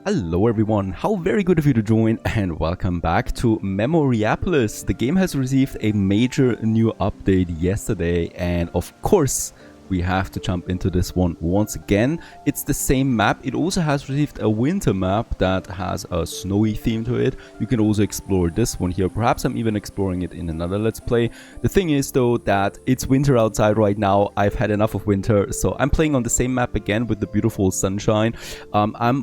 Hello everyone, how very good of you to join and welcome back to Memoriapolis. The game has received a major new update yesterday and of course we have to jump into this one once again. It's the same map. It also has received a winter map that has a snowy theme to it. You can also explore this one here. Perhaps I'm even exploring it in another Let's Play. The thing is though that it's winter outside right now. I've had enough of winter, so I'm playing on the same map again with the beautiful sunshine.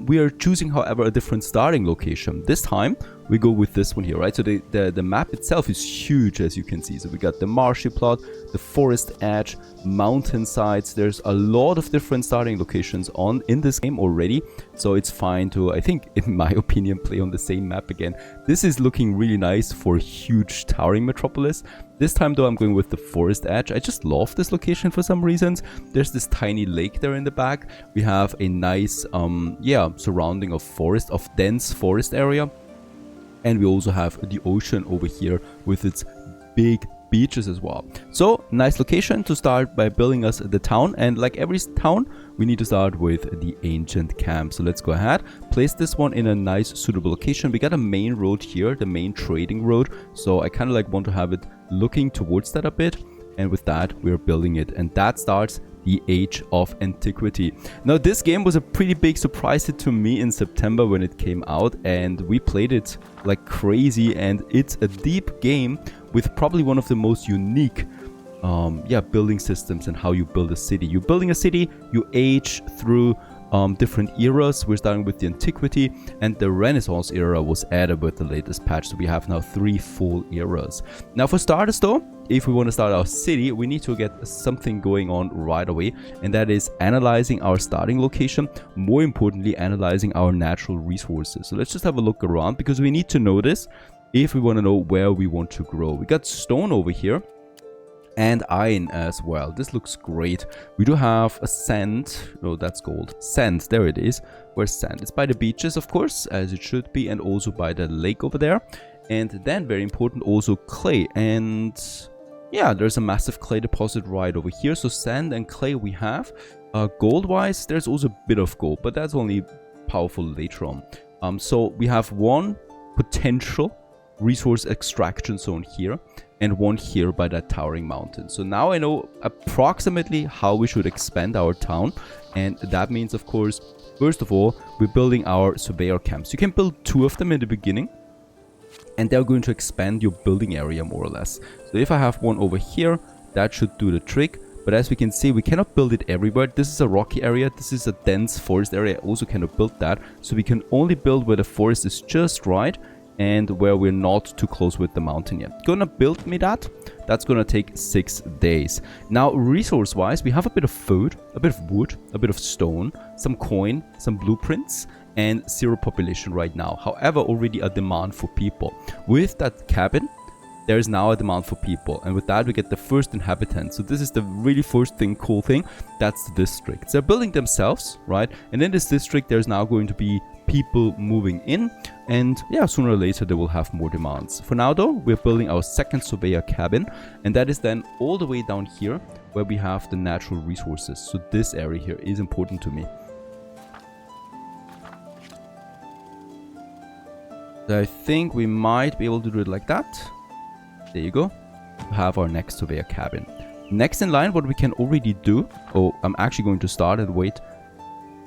We are choosing, however, a different starting location. This time we go with this one here, right? So the map itself is huge, as you can see. So we got the marshy plot, the forest edge, mountain sides. There's a lot of different starting locations in this game already. So it's fine to, I think, in my opinion, play on the same map again. This is looking really nice for a huge towering metropolis. This time though, I'm going with the forest edge. I just love this location for some reasons. There's this tiny lake there in the back. We have a nice, surrounding of forest, of dense forest area. And we also have the ocean over here with its big beaches as well. So, nice location to start by building us the town. And like every town, we need to start with the ancient camp. So let's go ahead, place this one in a nice suitable location. We got a main road here, the main trading road. So I kind of like want to have it looking towards that a bit. And with that, we're building it. And that starts the Age of Antiquity. Now, this game was a pretty big surprise hit to me in September when it came out, and we played it like crazy, and it's a deep game with probably one of the most unique building systems and how you build a city. You're building a city, you age through different eras. We're starting with the Antiquity, and the Renaissance era was added with the latest patch, so we have now 3 full eras. Now for starters though, if we want to start our city, we need to get something going on right away, and that is analyzing our starting location, more importantly analyzing our natural resources. So let's just have a look around, because we need to know this if we want to know where we want to grow. We got stone over here and iron as well. This looks great. We do have a sand. No, that's gold. Sand, there it is. Where's sand? It's by the beaches, of course, as it should be, and also by the lake over there. And then, very important, also clay. And yeah, there's a massive clay deposit right over here. So sand and clay we have. Gold-wise, there's also a bit of gold, but that's only powerful later on. So we have one potential resource extraction zone here, and one here by that towering mountain. So now I know approximately how we should expand our town. And that means, of course, first of all, we're building our surveyor camps. You can build 2 of them in the beginning, and they're going to expand your building area more or less. So if I have one over here, that should do the trick. But as we can see, we cannot build it everywhere. This is a rocky area. This is a dense forest area. I also cannot build that. So we can only build where the forest is just right, and where we're not too close with the mountain yet. Gonna build me that. That's gonna take 6 days. Now, resource wise, we have a bit of food, a bit of wood, a bit of stone, some coin, some blueprints, and 0 population right now. However, already a demand for people. With that cabin, there is now a demand for people, and with that we get the first inhabitants. So this is the really first cool thing. That's the district. They're building themselves, right? And in this district there's now going to be people moving in, and yeah, sooner or later they will have more demands. For now though, we're building our second surveyor cabin, and that is then all the way down here where we have the natural resources. So this area here is important to me. So I think we might be able to do it like that. There you go. We have our next surveyor cabin. Next in line, what we can already do. Oh, I'm actually going to start and wait.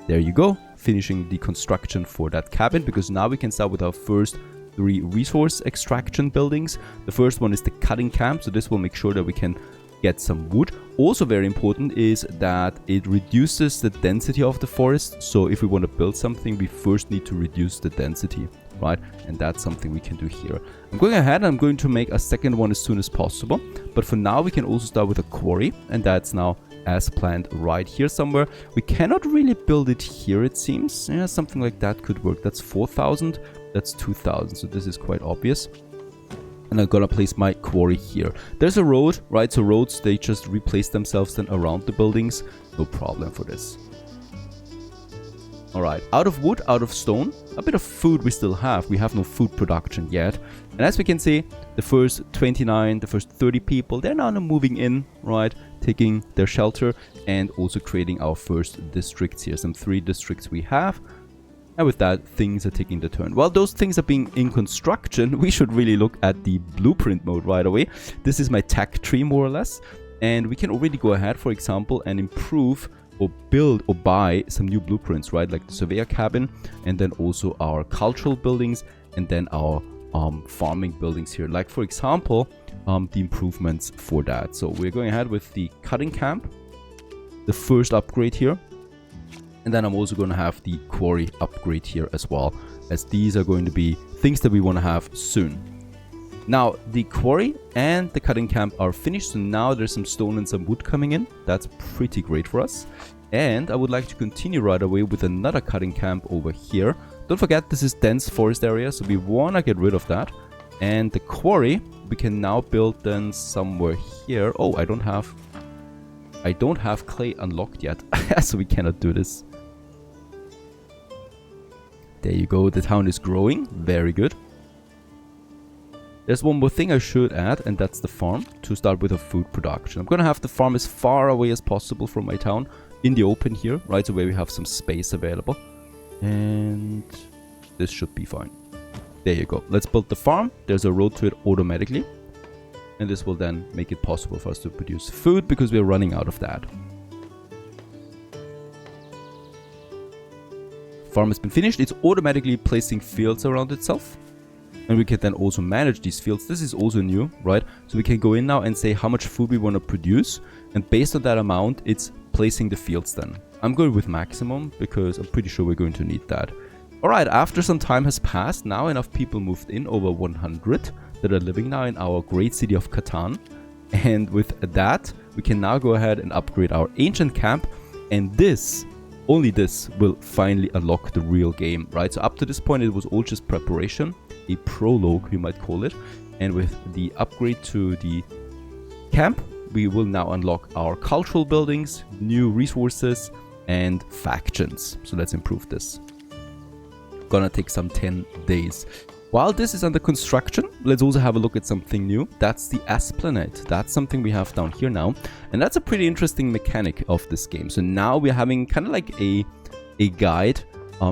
There you go. Finishing the construction for that cabin, because now we can start with our first 3 resource extraction buildings. The first one is the cutting camp. So this will make sure that we can get some wood. Also very important is that it reduces the density of the forest. So if we want to build something, we first need to reduce the density, right? And that's something we can do here. I'm going ahead and I'm going to make a second one as soon as possible. But for now, we can also start with a quarry, and that's now as planned right here somewhere. We cannot really build it here, it seems. Yeah, something like that could work. That's 4,000. That's 2,000. So this is quite obvious. And I'm gonna place my quarry here. There's a road, right? So roads, they just replace themselves then around the buildings. No problem for this. Alright, out of wood, out of stone. A bit of food we still have. We have no food production yet. And as we can see, the first 29, the first 30 people, they're now moving in, right? Taking their shelter and also creating our first districts here. Some 3 districts we have. And with that, things are taking the turn. While those things are being in construction, we should really look at the blueprint mode right away. This is my tech tree, more or less. And we can already go ahead, for example, and improve or build or buy some new blueprints, right? Like the surveyor cabin, and then also our cultural buildings, and then our farming buildings here. Like, for example, the improvements for that. So we're going ahead with the cutting camp, the first upgrade here. And then I'm also going to have the quarry upgrade here as well, as these are going to be things that we want to have soon. Now, the quarry and the cutting camp are finished, so now there's some stone and some wood coming in. That's pretty great for us. And I would like to continue right away with another cutting camp over here. Don't forget, this is dense forest area, so we want to get rid of that. And the quarry, we can now build then somewhere here. Oh, I don't have clay unlocked yet, so we cannot do this. There you go, the town is growing. Very good. There's one more thing I should add, and that's the farm, to start with a food production. I'm going to have the farm as far away as possible from my town, in the open here, right, so where we have some space available. And this should be fine. There you go. Let's build the farm. There's a road to it automatically. And this will then make it possible for us to produce food, because we're running out of that. Farm has been finished. It's automatically placing fields around itself. And we can then also manage these fields. This is also new, right? So we can go in now and say how much food we want to produce. And based on that amount, it's placing the fields then. I'm going with maximum because I'm pretty sure we're going to need that. Alright, after some time has passed, now enough people moved in, over 100, that are living now in our great city of Catan. And with that, we can now go ahead and upgrade our ancient camp. And this, only this, will finally unlock the real game, right? So up to this point, it was all just preparation. A prologue, we might call it. And with the upgrade to the camp, we will now unlock our cultural buildings, new resources, and factions. So let's improve this. Gonna take some 10 days. While this is under construction, let's also have a look at something new. That's the Esplanade. That's something we have down here now. And that's a pretty interesting mechanic of this game. So now we're having kind of like a guide.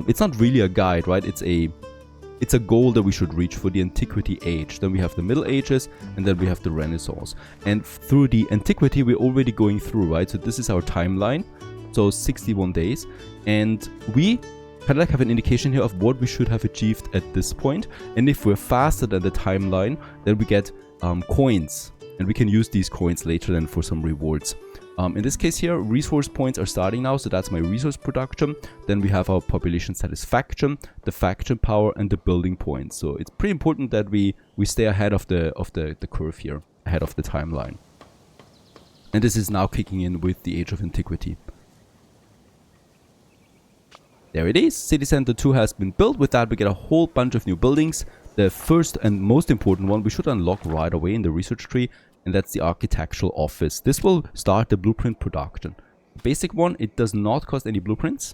It's not really a guide, right? It's a goal that we should reach for the Antiquity age. Then we have the Middle Ages, and then we have the Renaissance. And through the Antiquity, we're already going through, right? So this is our timeline. So 61 days. And we kind of like have an indication here of what we should have achieved at this point. And if we're faster than the timeline, then we get coins. And we can use these coins later then for some rewards. In this case here, resource points are starting now, so that's my resource production. Then we have our population satisfaction, the faction power, and the building points. So it's pretty important that we stay ahead of the curve here, ahead of the timeline. And this is now kicking in with the Age of Antiquity. There it is. City Center 2 has been built. With that, we get a whole bunch of new buildings. The first and most important one we should unlock right away in the research tree, and that's the architectural office. This will start the blueprint production. The basic one, it does not cost any blueprints.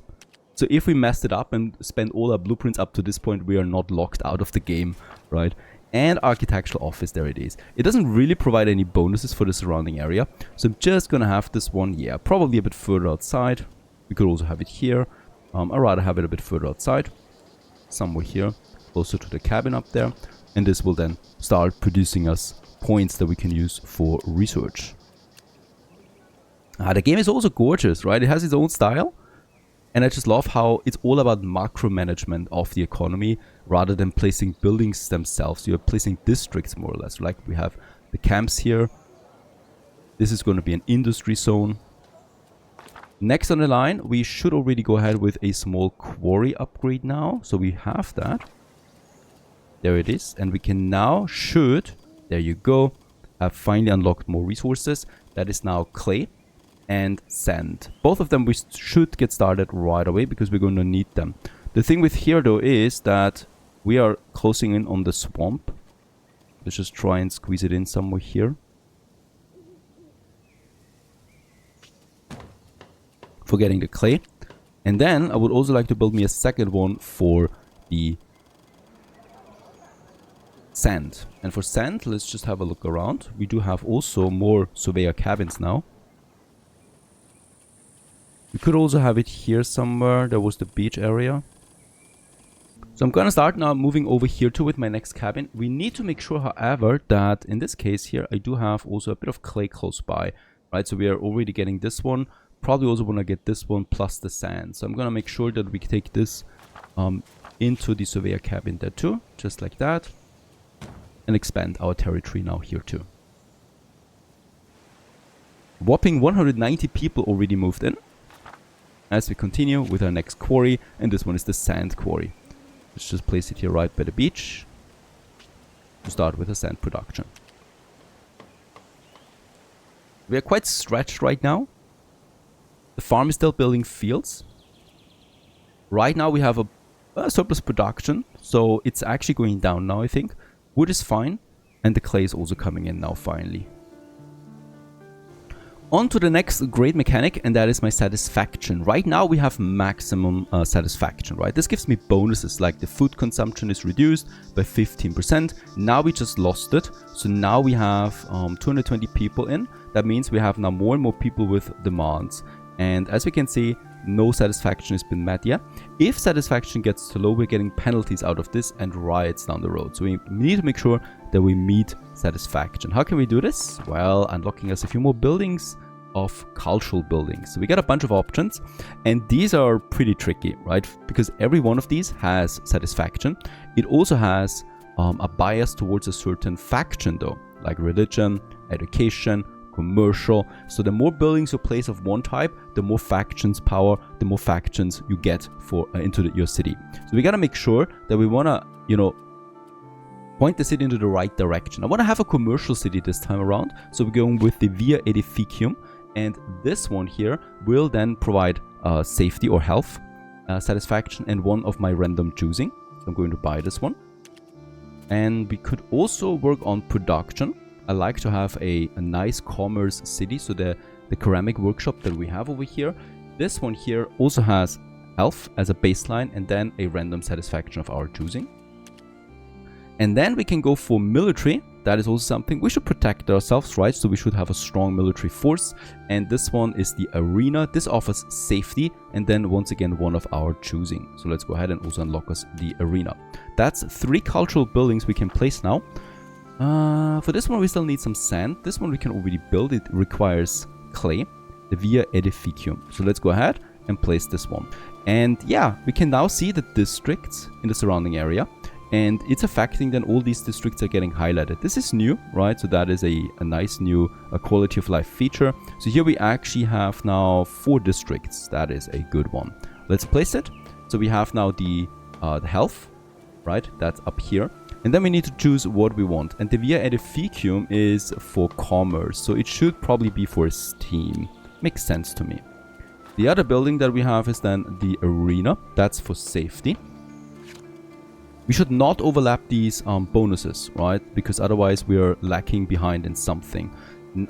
So if we messed it up and spend all our blueprints up to this point, we are not locked out of the game, right? And architectural office, there it is. It doesn't really provide any bonuses for the surrounding area. So I'm just gonna have this one, yeah, probably a bit further outside. We could also have it here. I'd rather have it a bit further outside. Somewhere here, closer to the cabin up there. And this will then start producing us points that we can use for research. The game is also gorgeous, right? It has its own style. And I just love how it's all about macro management of the economy rather than placing buildings themselves. You're placing districts more or less. Like we have the camps here. This is going to be an industry zone. Next on the line, we should already go ahead with a small quarry upgrade now. So we have that. There it is. And we can now there you go, have finally unlocked more resources. That is now clay and sand. Both of them we should get started right away because we're going to need them. The thing with here though is that we are closing in on the swamp. Let's just try and squeeze it in somewhere here. For getting the clay. And then I would also like to build me a second one for the sand. And for sand, let's just have a look around. We do have also more surveyor cabins now. We could also have it here somewhere. There was the beach area. So I'm gonna start now moving over here too with my next cabin. We need to make sure, however, that in this case here, I do have also a bit of clay close by, right? So we are already getting this one. Probably also want to get this one plus the sand. So I'm gonna make sure that we take this into the surveyor cabin there too, just like that, and expand our territory now here too. Whopping 190 people already moved in. As we continue with our next quarry, and this one is the sand quarry. Let's just place it here right by the beach to start with the sand production. We are quite stretched right now. The farm is still building fields. Right now we have a surplus production, so it's actually going down now, I think. Wood is fine, and the clay is also coming in now finally. On to the next great mechanic, and that is my satisfaction. Right now we have maximum satisfaction, right? This gives me bonuses, like the food consumption is reduced by 15%. Now we just lost it, so now we have 220 people in. That means we have now more and more people with demands. And as we can see, no satisfaction has been met yet. If satisfaction gets too low, we're getting penalties out of this and riots down the road. So we need to make sure that we meet satisfaction. How can we do this? Well, unlocking us a few more buildings of cultural buildings. So we got a bunch of options, and these are pretty tricky, right? Because every one of these has satisfaction. It also has a bias towards a certain faction though, like religion, education, commercial. So the more buildings you place of one type, the more factions power, the more factions you get for into your city. So we got to make sure that we want to, you know, point the city into the right direction. I want to have a commercial city this time around, so we're going with the Via Edificium, and this one here will then provide safety or health, satisfaction, and one of my random choosing. So I'm going to buy this one. And we could also work on production. I like to have a nice commerce city, so the ceramic workshop that we have over here. This one here also has health as a baseline, and then a random satisfaction of our choosing. And then we can go for military. That is also something. We should protect ourselves, right? So we should have a strong military force. And this one is the arena. This offers safety, and then once again one of our choosing. So let's go ahead and also unlock us the arena. That's 3 cultural buildings we can place now. For this one we still need some sand. This one we can already build. It requires clay, the Via Edificium. So let's go ahead and place this one. And yeah, we can now see the districts in the surrounding area, and it's affecting then all these districts are getting highlighted. This is new, right? So that is a nice new quality of life feature. So here we actually have now 4 districts. That is a good one. Let's place it. So we have now the health, right? That's up here. And then we need to choose what we want. And the Via Edificium is for commerce, so it should probably be for esteem. Makes sense to me. The other building that we have is then the arena. That's for safety. We should not overlap these bonuses, right? Because otherwise we are lacking behind in something.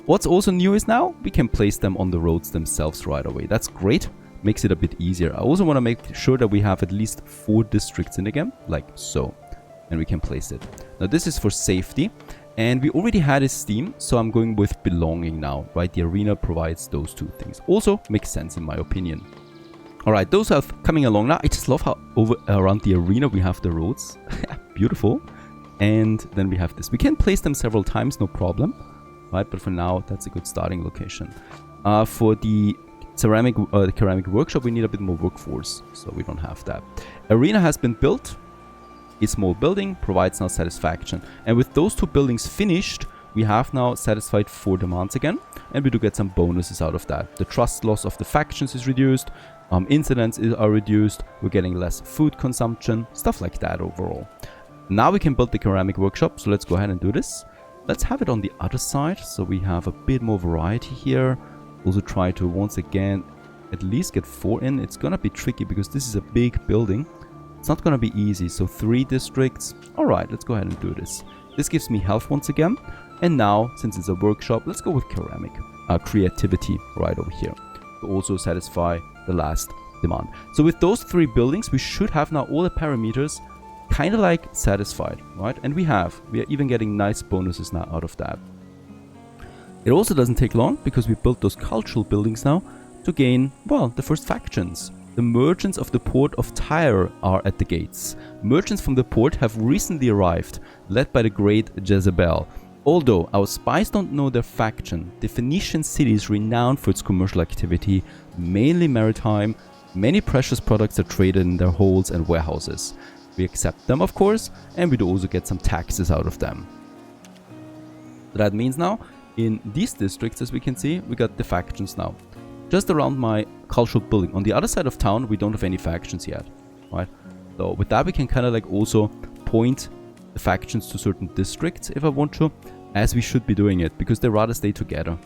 What's also new is now we can place them on the roads themselves right away. That's great. Makes it a bit easier. I also want to make sure that we have at least 4 districts in the game, like so. And we can place it. Now this is for safety, and we already had esteem, so I'm going with belonging now, right? The arena provides those 2 things. Also makes sense in my opinion. All right, those are coming along now. I just love how around the arena we have the roads. Beautiful. And then we have this. We can place them several times, no problem, right? But for now, that's a good starting location. For the ceramic workshop, we need a bit more workforce, so we don't have that. Arena has been built. A small building provides now satisfaction. And with those 2 buildings finished, we have now satisfied 4 demands again. And we do get some bonuses out of that. The trust loss of the factions is reduced. Incidents are reduced. We're getting less food consumption. Stuff like that overall. Now we can build the ceramic workshop. So let's go ahead and do this. Let's have it on the other side, so we have a bit more variety here. Also try to once again at least get 4 in. It's gonna be tricky because this is a big building. It's not going to be easy, so 3 districts. Alright, let's go ahead and do this. This gives me health once again. And now, since it's a workshop, let's go with ceramic. Creativity right over here. To also satisfy the last demand. So with those 3 buildings, we should have now all the parameters kind of like satisfied, right? And we are even getting nice bonuses now out of that. It also doesn't take long, because we built those cultural buildings now to gain, well, the first factions. The merchants of the port of Tyre are at the gates. Merchants from the port have recently arrived, led by the great Jezebel. Although our spies don't know their faction, the Phoenician city is renowned for its commercial activity, mainly maritime. Many precious products are traded in their holds and warehouses. We accept them, of course, and we do also get some taxes out of them. That means now, in these districts, as we can see, we got the factions now. Just around my cultural building. On the other side of town, we don't have any factions yet, right? So with that, we can kind of like also point the factions to certain districts if I want to, as we should be doing it, because they rather stay together.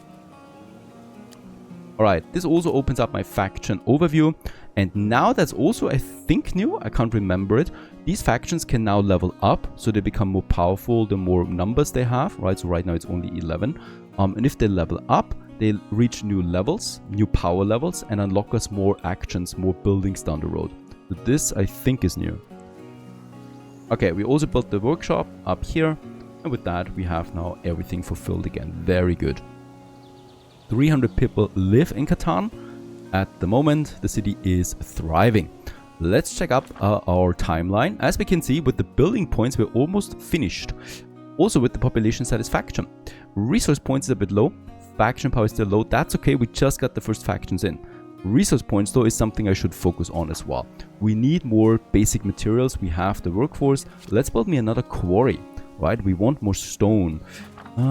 Alright, this also opens up my faction overview, and now that's also, I think, new. I can't remember it. These factions can now level up, so they become more powerful the more numbers they have, right? So right now it's only 11. And if they level up, they reach new levels, new power levels, and unlock us more actions, more buildings down the road. So this, I think, is new. Okay, we also built the workshop up here, and with that we have now everything fulfilled again. Very good. 300 people live in Catan. At the moment, the city is thriving. Let's check up our timeline. As we can see, with the building points, we're almost finished. Also with the population satisfaction. Resource points is a bit low. Faction power is still low. That's okay, we just got the first factions in. Resource points though is something I should focus on as well. We need more basic materials. We have the workforce. Let's build me another quarry, right? We want more stone.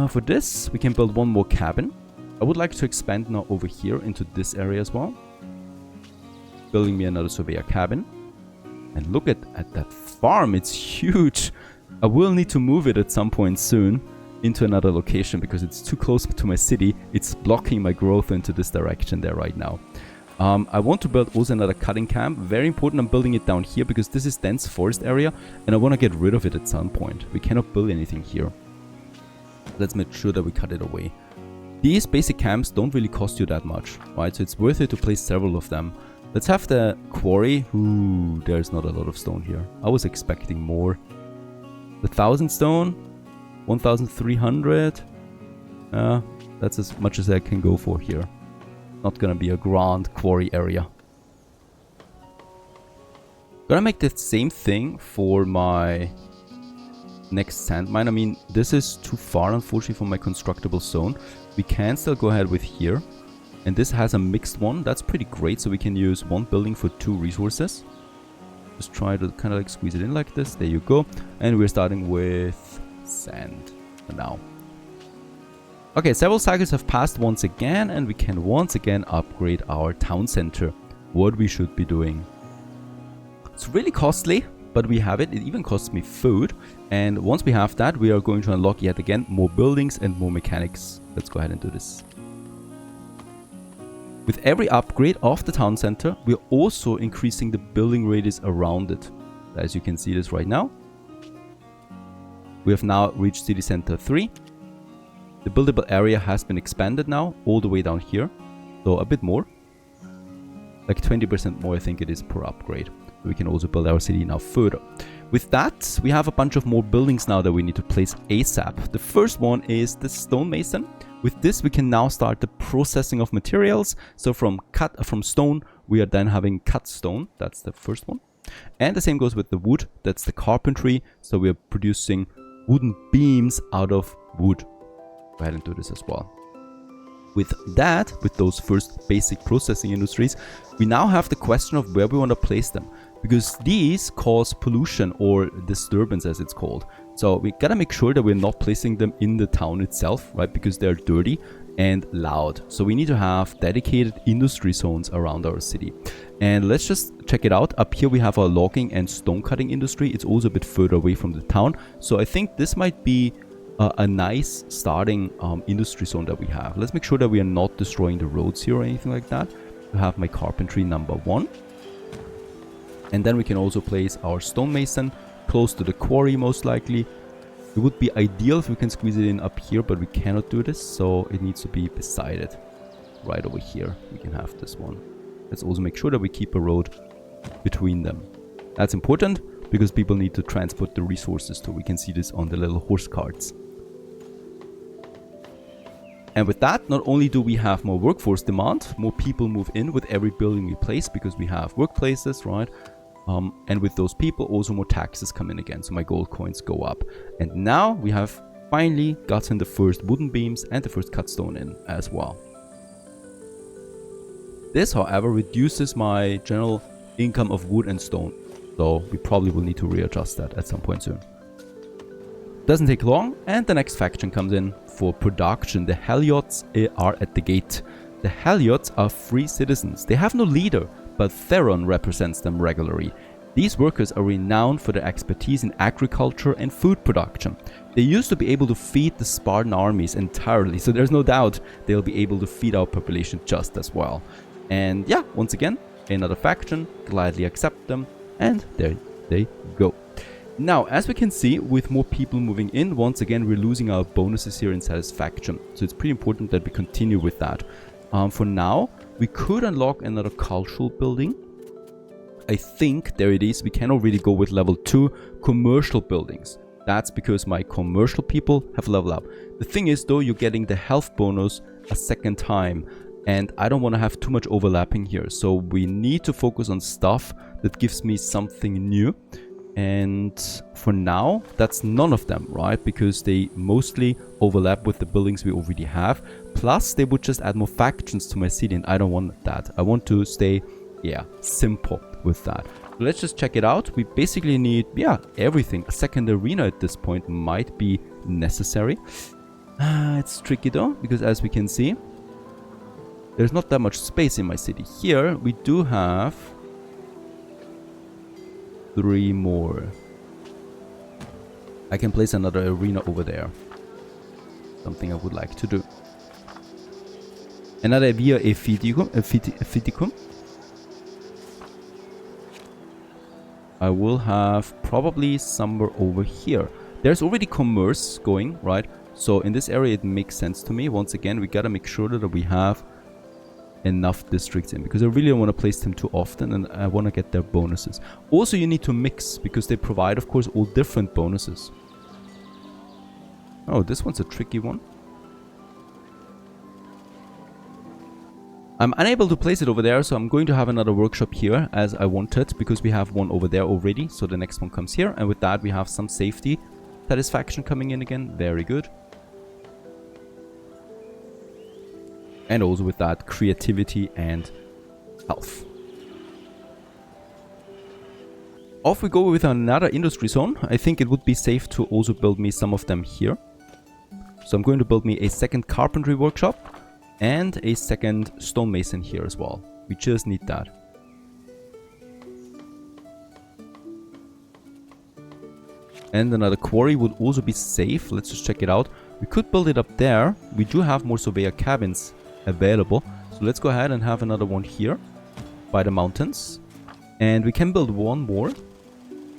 For this, we can build one more cabin. I would like to expand now over here into this area as well. Building me another surveyor cabin. And look at that farm, it's huge. I will need to move it at some point soon into another location because it's too close to my city. It's blocking my growth into this direction there right now. I want to build also another cutting camp. Very important, I'm building it down here because this is dense forest area and I want to get rid of it at some point. We cannot build anything here. Let's make sure that we cut it away. These basic camps don't really cost you that much, right? So it's worth it to place several of them. Let's have the quarry. Ooh, there's not a lot of stone here. I was expecting more. The 1,000 stone, 1,300. That's as much as I can go for here. Not gonna be a grand quarry area. Gonna make the same thing for my next sand mine. I mean, this is too far, unfortunately, from my constructible zone. We can still go ahead with here. And this has a mixed one. That's pretty great. So we can use one building for 2 resources. Just try to kind of like squeeze it in like this. There you go. And we're starting with sand for now. Okay, several cycles have passed once again, and we can once again upgrade our town center. What we should be doing. It's really costly, but we have it. It even costs me food. And once we have that, we are going to unlock yet again more buildings and more mechanics. Let's go ahead and do this. With every upgrade of the town center, we're also increasing the building radius around it. As you can see this right now. We have now reached city center 3. The buildable area has been expanded now, all the way down here. So a bit more. Like 20% more I think it is per upgrade. We can also build our city now further. With that, we have a bunch of more buildings now that we need to place ASAP. The first one is the stonemason. With this, we can now start the processing of materials. So from stone, we are then having cut stone. That's the first one. And the same goes with the wood. That's the carpentry. So we are producing wooden beams out of wood. Go ahead and do this as well. With that, with those first basic processing industries, we now have the question of where we want to place them. Because these cause pollution or disturbance as it's called. So we gotta make sure that we're not placing them in the town itself, right? Because they're dirty and loud. So we need to have dedicated industry zones around our city. And let's just check it out. Up here we have our logging and stone cutting industry. It's also a bit further away from the town. So I think this might be a nice starting industry zone that we have. Let's make sure that we are not destroying the roads here or anything like that. I have my carpentry number 1. And then we can also place our stonemason close to the quarry most likely. It would be ideal if we can squeeze it in up here, but we cannot do this, so it needs to be beside it. Right over here, we can have this one. Let's also make sure that we keep a road between them. That's important because people need to transport the resources too. We can see this on the little horse carts. And with that, not only do we have more workforce demand, more people move in with every building we place because we have workplaces, right? And with those people, also more taxes come in again, so my gold coins go up. And now we have finally gotten the first wooden beams and the first cut stone in as well. This, however, reduces my general income of wood and stone, so we probably will need to readjust that at some point soon. Doesn't take long, and the next faction comes in for production. The Heliots are at the gate. The Heliots are free citizens. They have no leader, but Theron represents them regularly. These workers are renowned for their expertise in agriculture and food production. They used to be able to feed the Spartan armies entirely, so there's no doubt they'll be able to feed our population just as well. And yeah, once again, another faction, gladly accept them, and there they go. Now, as we can see, with more people moving in, once again we're losing our bonuses here in satisfaction. So it's pretty important that we continue with that. For now, we could unlock another cultural building. I think, there it is, we can already go with level 2 commercial buildings. That's because my commercial people have leveled up. The thing is though, you're getting the health bonus a second time. And I don't want to have too much overlapping here. So we need to focus on stuff that gives me something new. And for now, that's none of them, right? Because they mostly overlap with the buildings we already have. Plus, they would just add more factions to my city, and I don't want that. I want to stay, yeah, simple with that. So let's just check it out. We basically need, yeah, everything. A second arena at this point might be necessary. It's tricky though, because as we can see, there's not that much space in my city. Here, we do have 3 more. I can place another arena over there. Something I would like to do. Another via Ephiticum. I will have probably somewhere over here. There's already commerce going, right? So in this area it makes sense to me. Once again, we gotta make sure that we have enough districts in, because I really don't want to place them too often and I want to get their bonuses. Also, you need to mix, because they provide, of course, all different bonuses. Oh, this one's a tricky one. I'm unable to place it over there, so I'm going to have another workshop here as I wanted, because we have one over there already. So the next one comes here, and with that we have some safety satisfaction coming in again. Very good. And also with that, creativity and health. Off we go with another industry zone. I think it would be safe to also build me some of them here. So I'm going to build me a second carpentry workshop and a second stonemason here as well. We just need that. And another quarry would also be safe. Let's just check it out. We could build it up there. We do have more surveyor cabins available, so let's go ahead and have another one here by the mountains, and we can build one more.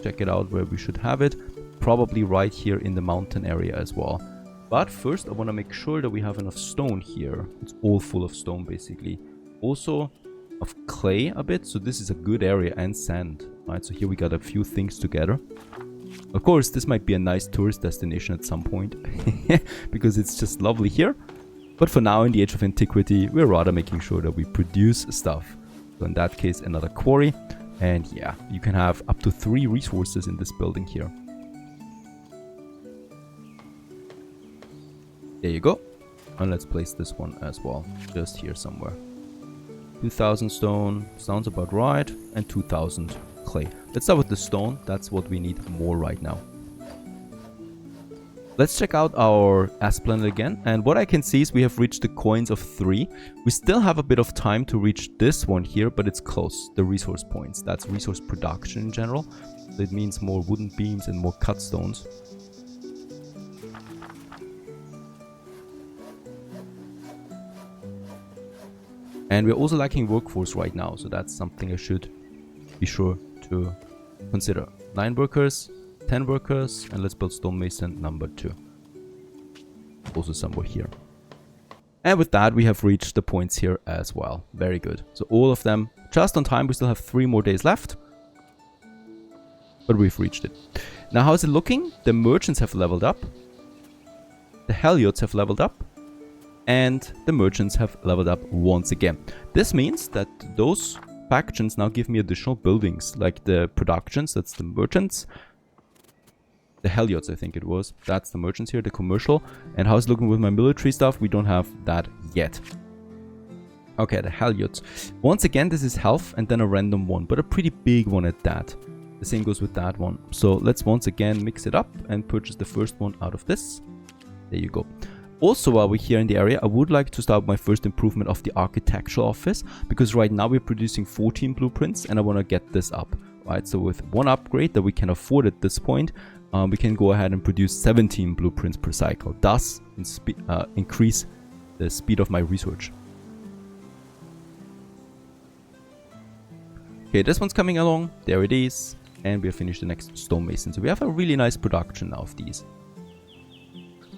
Check it out where we should have it, probably right here in the mountain area as well. But first I want to make sure that we have enough stone here. It's all full of stone basically, also of clay a bit, so this is a good area, and sand. Right, so here we got a few things together. Of course, this might be a nice tourist destination at some point because it's just lovely here. But for now, in the Age of Antiquity, we're rather making sure that we produce stuff. So in that case, another quarry. And yeah, you can have up to 3 resources in this building here. There you go. And let's place this one as well, just here somewhere. 2000 stone, sounds about right. And 2000 clay. Let's start with the stone. That's what we need more right now. Let's check out our Esplanade again, and what I can see is we have reached the coins of 3. We still have a bit of time to reach this one here, but it's close, the resource points. That's resource production in general. So it means more wooden beams and more cut stones. And we're also lacking workforce right now, so that's something I should be sure to consider. 9 workers. 10 workers, and let's build stonemason number 2. Also somewhere here. And with that, we have reached the points here as well. Very good. So all of them just on time. We still have 3 more days left, but we've reached it. Now, how's it looking? The merchants have leveled up. The Heliots have leveled up. and the merchants have leveled up once again. This means that those factions now give me additional buildings, like the productions, that's the merchants. The Heliots, I think it was. That's the merchants here, the commercial. And how's it looking with my military stuff? We don't have that yet. Okay, the Heliots. Once again, this is health and then a random one, but a pretty big one at that. The same goes with that one. So let's once again mix it up and purchase the first one out of this. There you go. Also, while we're here in the area, I would like to start my first improvement of the architectural office, because right now we're producing 14 blueprints and I want to get this up. Right, so with one upgrade that we can afford at this point, we can go ahead and produce 17 blueprints per cycle, thus increase the speed of my research. Okay, this one's coming along. There it is. And we have finished the next stonemason. So we have a really nice production now of these.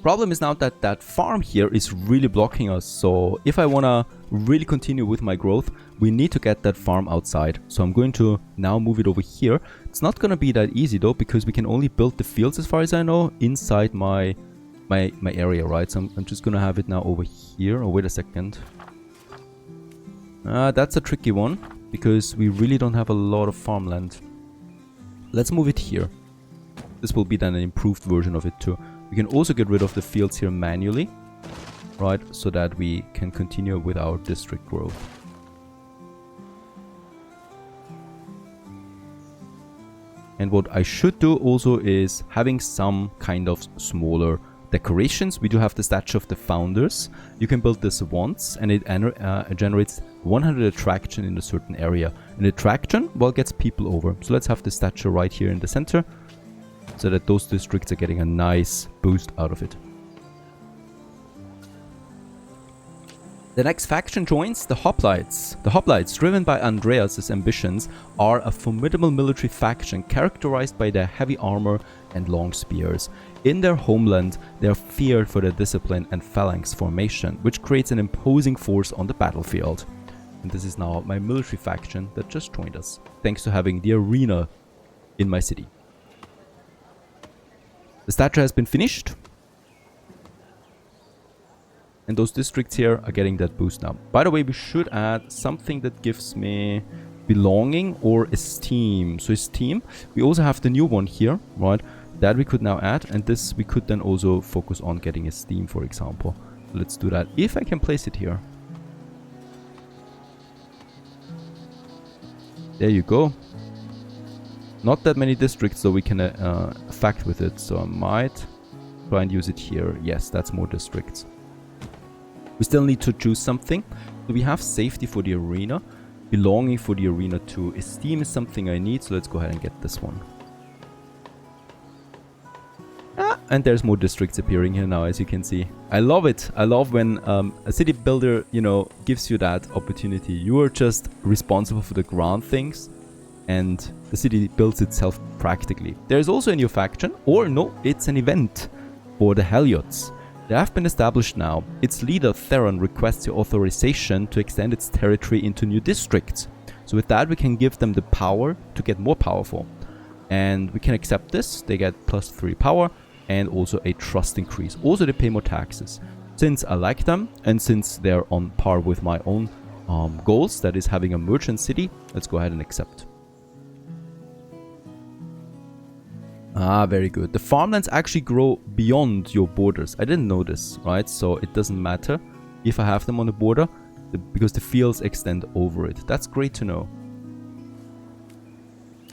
Problem is now that that farm here is really blocking us. So if I want to really continue with my growth, we need to get that farm outside. So I'm going to now move it over here. It's not going to be that easy though, because we can only build the fields, as far as I know, inside my area, right? So I'm just going to have it now over here. Oh, wait a second. That's a tricky one, because we really don't have a lot of farmland. Let's move it here. This will be then an improved version of it too. We can also get rid of the fields here manually, right? So that we can continue with our district growth. And what I should do also is having some kind of smaller decorations. We do have the statue of the founders. You can build this once and it generates 100 attraction in a certain area. And attraction, well, gets people over. So let's have the statue right here in the center, so that those districts are getting a nice boost out of it. The next faction joins the Hoplites. The Hoplites, driven by Andreas' ambitions, are a formidable military faction characterized by their heavy armor and long spears. In their homeland, they are feared for their discipline and phalanx formation, which creates an imposing force on the battlefield. And this is now my military faction that just joined us, thanks to having the arena in my city. The statue has been finished. And those districts here are getting that boost now. By the way, we should add something that gives me belonging or esteem. So esteem, we also have the new one here, right? That we could now add. And this we could then also focus on getting esteem, for example. Let's do that if I can place it here. There you go. Not that many districts, so we can affect with it. So I might try and use it here. Yes, that's more districts. We still need to choose something. So we have safety for the arena, belonging for the arena too. Esteem is something I need, so let's go ahead and get this one. And there's more districts appearing here now, as you can see. I love it. I love when a city builder, you know, gives you that opportunity. You are just responsible for the ground things, and the city builds itself practically. There's also a new faction, or no, it's an event for the Heliots. They have been established now. Its leader, Theron, requests your authorization to extend its territory into new districts. So with that, we can give them the power to get more powerful. And we can accept this. They get +3 power and also a trust increase. Also, they pay more taxes. Since I like them and since they're on par with my own goals, that is having a merchant city, let's go ahead and accept. Ah, very good. The farmlands actually grow beyond your borders. I didn't know this, right? So it doesn't matter if I have them on the border because the fields extend over it. That's great to know.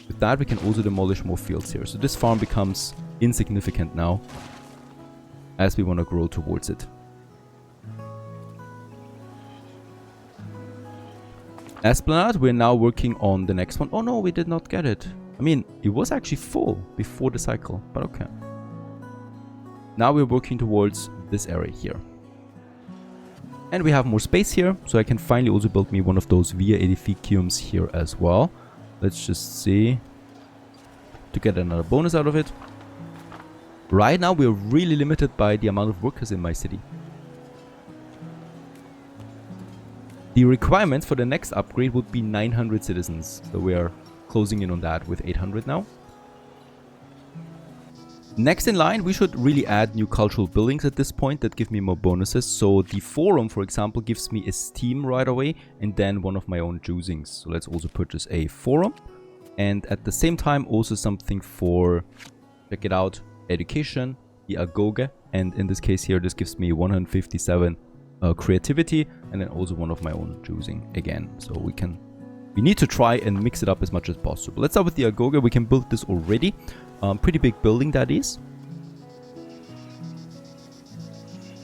With that, we can also demolish more fields here. So this farm becomes insignificant now as we want to grow towards it. Esplanade, we're now working on the next one. Oh no, we did not get it. I mean, it was actually full before the cycle, but okay. Now we're working towards this area here. And we have more space here, so I can finally also build me one of those Via Edificiums here as well. Let's just see to get another bonus out of it. Right now, we're really limited by the amount of workers in my city. The requirement for the next upgrade would be 900 citizens, so we are closing in on that with 800 now. Next in line, we should really add new cultural buildings at this point that give me more bonuses. So the forum, for example, gives me esteem right away and then one of my own choosings. So let's also purchase a forum. And at the same time, also something for, check it out, education, the agoge. And in this case here, this gives me 157 creativity and then also one of my own choosing again. So we need to try and mix it up as much as possible. Let's start with the agoge. We can build this already. Pretty big building that is.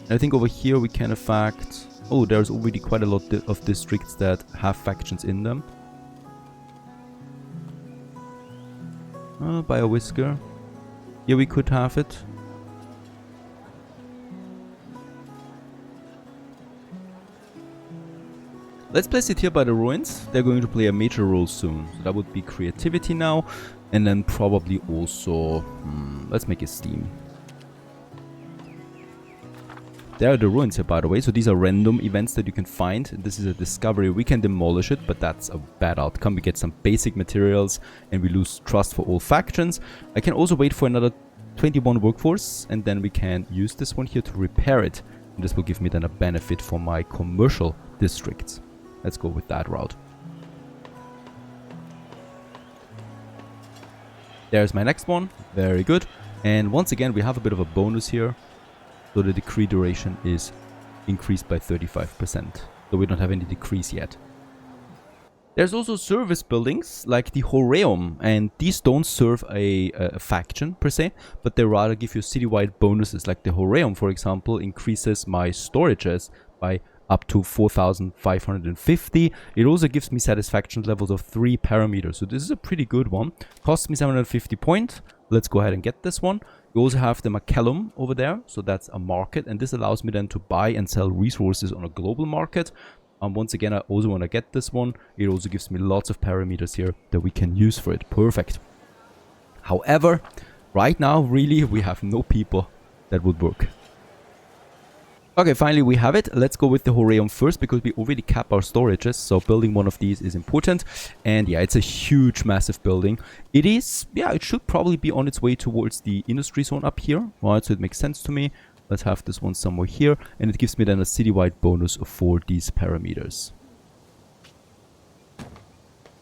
And I think over here we can affect... Oh, there's already quite a lot of districts that have factions in them. By a whisker. Here we could have it. Let's place it here by the ruins. They're going to play a major role soon. So that would be creativity now. And then probably also... let's make it steam. There are the ruins here, by the way. So these are random events that you can find. This is a discovery. We can demolish it, but that's a bad outcome. We get some basic materials and we lose trust for all factions. I can also wait for another 21 workforce. And then we can use this one here to repair it. And this will give me then a benefit for my commercial districts. Let's go with that route. There's my next one. Very good. And once again, we have a bit of a bonus here. So the decree duration is increased by 35%. So we don't have any decrees yet. There's also service buildings like the Horeum. And these don't serve a faction per se, but they rather give you citywide bonuses. Like the Horeum, for example, increases my storages by up to 4,550. It also gives me satisfaction levels of 3 parameters. So this is a pretty good one. Costs me 750 points. Let's go ahead and get this one. We also have the Macellum over there. So that's a market. And this allows me then to buy and sell resources on a global market. Once again, I also want to get this one. It also gives me lots of parameters here that we can use for it. Perfect. However, right now, really, we have no people that would work. Okay, finally we have it. Let's go with the Horeum first because we already cap our storages. So building one of these is important. And yeah, it's a huge, massive building. It is, yeah, it should probably be on its way towards the industry zone up here. Right, so it makes sense to me. Let's have this one somewhere here. And it gives me then a citywide bonus for these parameters.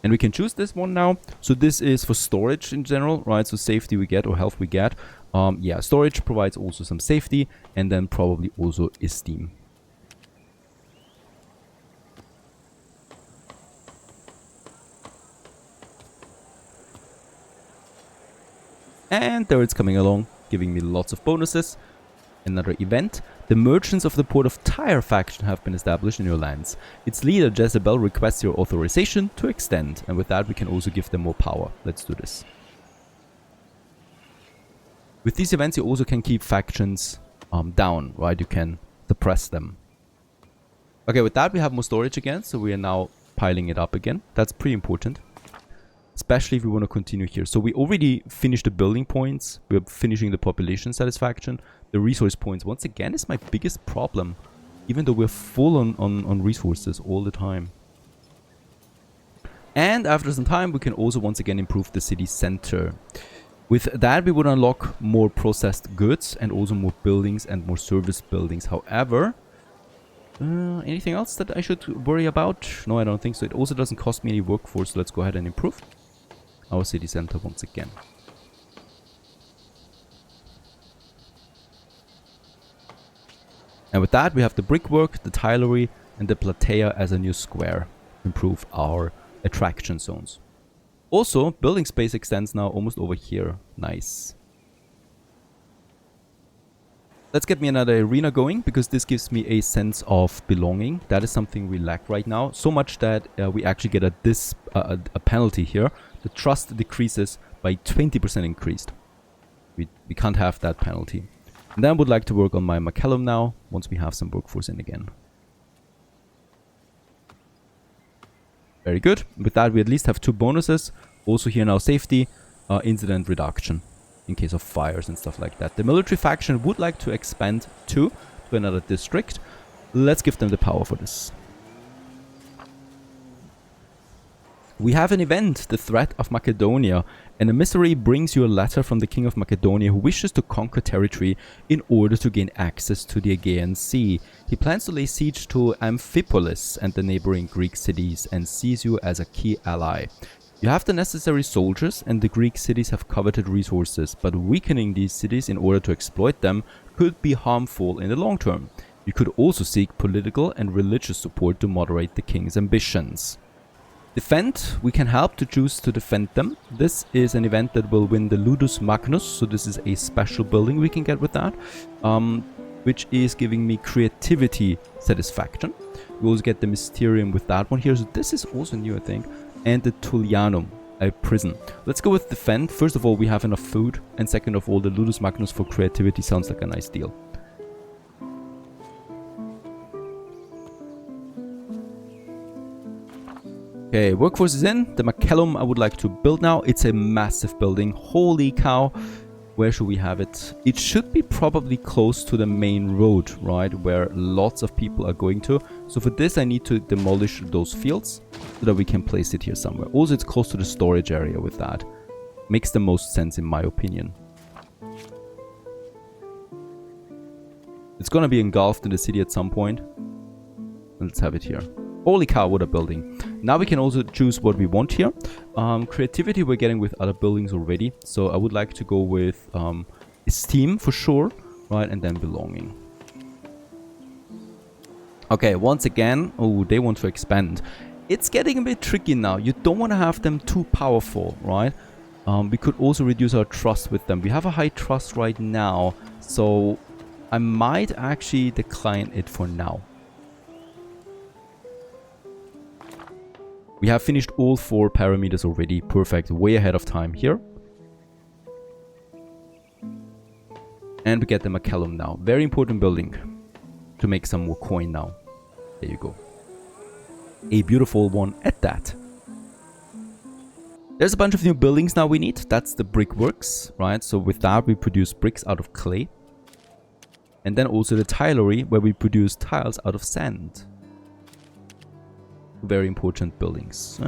And we can choose this one now. So this is for storage in general, right? So safety we get or health we get. Yeah, storage provides also some safety and then probably also esteem. And there it's coming along, giving me lots of bonuses. Another event. The merchants of the Port of Tyre faction have been established in your lands. Its leader Jezebel requests your authorization to extend. And with that we can also give them more power. Let's do this. With these events, you also can keep factions down, right? You can suppress them. Okay, with that, we have more storage again. So we are now piling it up again. That's pretty important. Especially if we want to continue here. So we already finished the building points. We're finishing the population satisfaction. The resource points, once again, is my biggest problem. Even though we're full on resources all the time. And after some time, we can also once again improve the city center. With that, we would unlock more processed goods and also more buildings and more service buildings. However, anything else that I should worry about? No, I don't think so. It also doesn't cost me any workforce. So let's go ahead and improve our city center once again. And with that, we have the brickwork, the tilery, and the platea as a new square. Improve our attraction zones. Also, building space extends now almost over here. Nice. Let's get me another arena going, because this gives me a sense of belonging. That is something we lack right now. So much that we actually get a penalty here. The trust decreases by 20% increased. We can't have that penalty. And then I would like to work on my Macellum now, once we have some workforce in again. Very good. With that, we at least have 2 bonuses. Also here now safety, incident reduction in case of fires and stuff like that. The military faction would like to expand to another district. Let's give them the power for this. We have an event, the threat of Macedonia. An emissary brings you a letter from the King of Macedonia who wishes to conquer territory in order to gain access to the Aegean Sea. He plans to lay siege to Amphipolis and the neighboring Greek cities and sees you as a key ally. You have the necessary soldiers and the Greek cities have coveted resources, but weakening these cities in order to exploit them could be harmful in the long term. You could also seek political and religious support to moderate the king's ambitions. Defend, we can help to choose to defend them. This is an event that will win the Ludus Magnus, so this is a special building we can get with that, which is giving me creativity satisfaction. We also get the Mysterium with that one here, so this is also new, I think, and the Tullianum, a prison. Let's go with defend. First of all, we have enough food, and second of all, the Ludus Magnus for creativity sounds like a nice deal. Okay, workforce is in. The Macellum I would like to build now. It's a massive building. Holy cow. Where should we have it? It should be probably close to the main road, right? Where lots of people are going to. So for this I need to demolish those fields so that we can place it here somewhere. Also it's close to the storage area with that. Makes the most sense in my opinion. It's gonna be engulfed in the city at some point. Let's have it here. Holy cow, what a building. Now we can also choose what we want here. Creativity we're getting with other buildings already. So I would like to go with esteem for sure, right? And then belonging. Okay, once again, oh, they want to expand. It's getting a bit tricky now. You don't want to have them too powerful, right? We could also reduce our trust with them. We have a high trust right now, so I might actually decline it for now. We have finished all 4 parameters already. Perfect. Way ahead of time here. And we get the Macellum now. Very important building. To make some more coin now. There you go. A beautiful one at that. There's a bunch of new buildings now we need. That's the brickworks, right? So with that we produce bricks out of clay. And then also the tilery where we produce tiles out of sand. Very important buildings.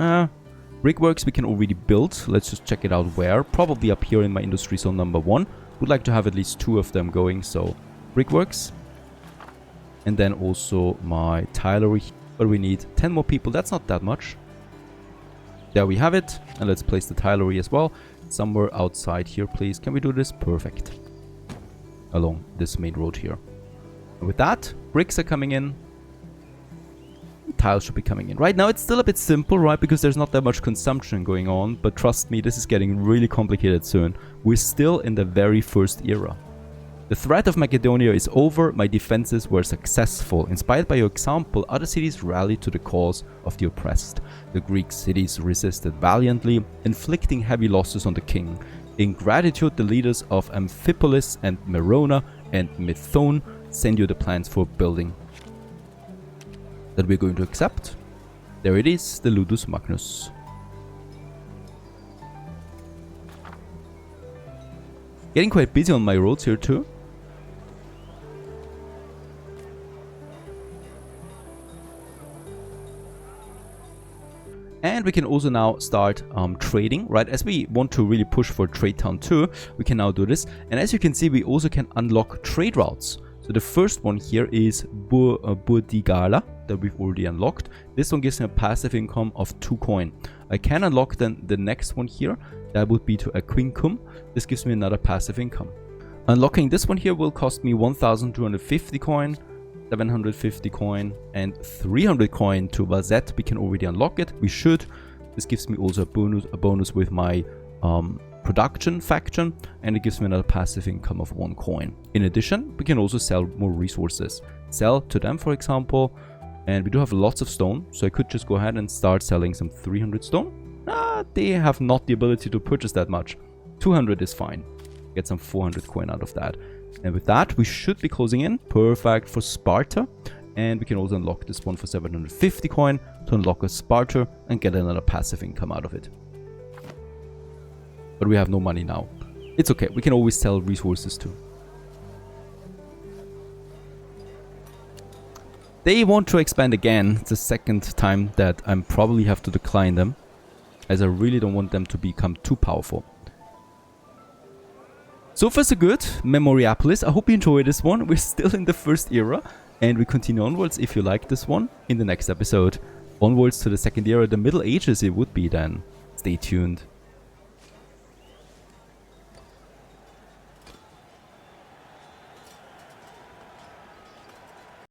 Brickworks we can already build. Let's just check it out where. Probably up here in my industry zone number 1. Would like to have at least 2 of them going. So brickworks. And then also my tilery. But we need 10 more people. That's not that much. There we have it. And let's place the tilery as well. Somewhere outside here, please. Can we do this? Perfect. Along this main road here. And with that, bricks are coming in. Tiles should be coming in. Right now it's still a bit simple, right? Because there's not that much consumption going on. But trust me, this is getting really complicated soon. We're still in the very first era. The threat of Macedonia is over. My defenses were successful. Inspired by your example, other cities rallied to the cause of the oppressed. The Greek cities resisted valiantly, inflicting heavy losses on the king. In gratitude, the leaders of Amphipolis and Merona and Methone send you the plans for building that we're going to accept. There it is, the Ludus Magnus. Getting quite busy on my roads here too. And we can also now start trading, right? As we want to really push for Trade Town 2, we can now do this. And as you can see, we also can unlock trade routes. So the first one here is Burdigala that we've already unlocked. This one gives me a passive income of 2 coin. I can unlock then the next one here. That would be to Aquincum. This gives me another passive income. Unlocking this one here will cost me 1,250 coin, 750 coin, and 300 coin to Vazette. We can already unlock it. We should. This gives me also a bonus with my production faction, and it gives me another passive income of 1 coin. In addition, we can also sell more resources. Sell to them, for example, and we do have lots of stone, so I could just go ahead and start selling some 300 stone. They have not the ability to purchase that much. 200 is fine. Get some 400 coin out of that. And with that, we should be closing in. Perfect for Sparta. And we can also unlock this one for 750 coin to unlock a Sparta and get another passive income out of it. But we have no money now. It's okay. We can always sell resources too. They want to expand again. It's the second time that I probably have to decline them, as I really don't want them to become too powerful. So far so good, Memoriapolis. I hope you enjoy this one. We're still in the first era, and we continue onwards if you like this one in the next episode. Onwards to the second era, the Middle Ages it would be then. Stay tuned.